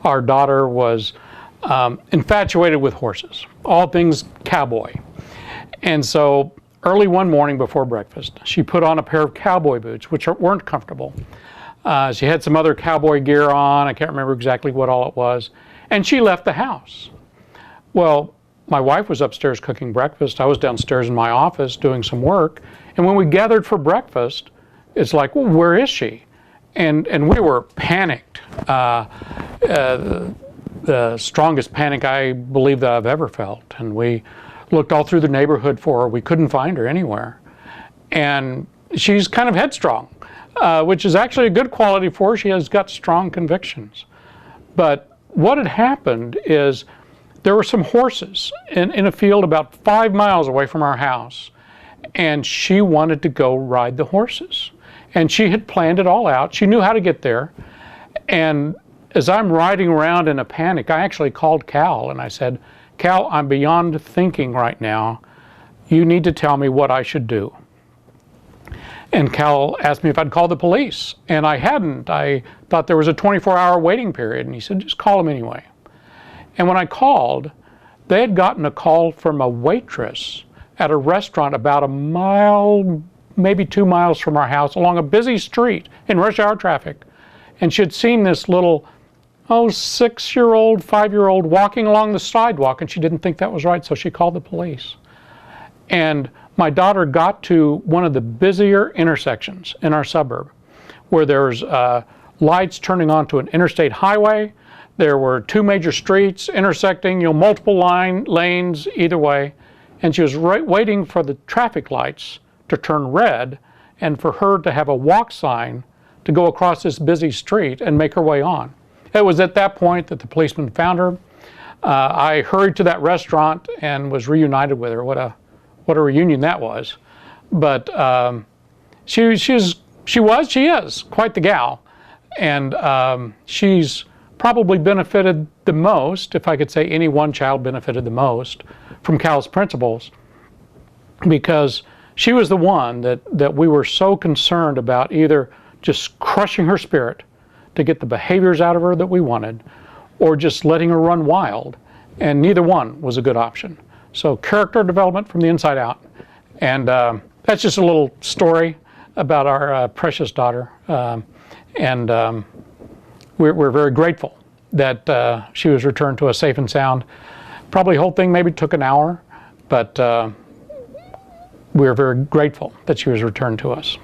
our daughter was infatuated with horses, all things cowboy. And so early one morning before breakfast, she put on a pair of cowboy boots, which weren't comfortable. She had some other cowboy gear on. I can't remember exactly what all it was. And she left the house. Well, my wife was upstairs cooking breakfast. I was downstairs in my office doing some work. And when we gathered for breakfast, it's like, well, where is she? And we were panicked. The strongest panic I believe that I've ever felt. And we looked all through the neighborhood for her. We couldn't find her anywhere. And she's kind of headstrong, which is actually a good quality for her. She has got strong convictions. But what had happened is there were some horses in a field about 5 miles away from our house. And she wanted to go ride the horses. And she had planned it all out. She knew how to get there. And as I'm riding around in a panic, I actually called Cal and I said, Cal, I'm beyond thinking right now. You need to tell me what I should do. And Cal asked me if I'd call the police. And I hadn't. I thought there was a 24-hour waiting period. And he said, just call them anyway. And when I called, they had gotten a call from a waitress at a restaurant about a mile, maybe 2 miles from our house, along a busy street in rush hour traffic. And she had seen this little, 6-year-old, 5-year-old walking along the sidewalk, and she didn't think that was right, so she called the police. And my daughter got to one of the busier intersections in our suburb, where there's lights turning onto an interstate highway. There were 2 major streets intersecting, multiple lanes either way. And she was waiting for the traffic lights to turn red and for her to have a walk sign to go across this busy street and make her way on. It was at that point that the policeman found her. I hurried to that restaurant and was reunited with her. What a reunion that was. But she is quite the gal. And she's probably benefited the most, if I could say any one child benefited the most, from Cal's principles, because she was the one that we were so concerned about either just crushing her spirit to get the behaviors out of her that we wanted, or just letting her run wild, and neither one was a good option. So character development from the inside out. And that's just a little story about our precious daughter. We're very grateful that she was returned to us safe and sound. Probably the whole thing maybe took an hour, but we're very grateful that she was returned to us.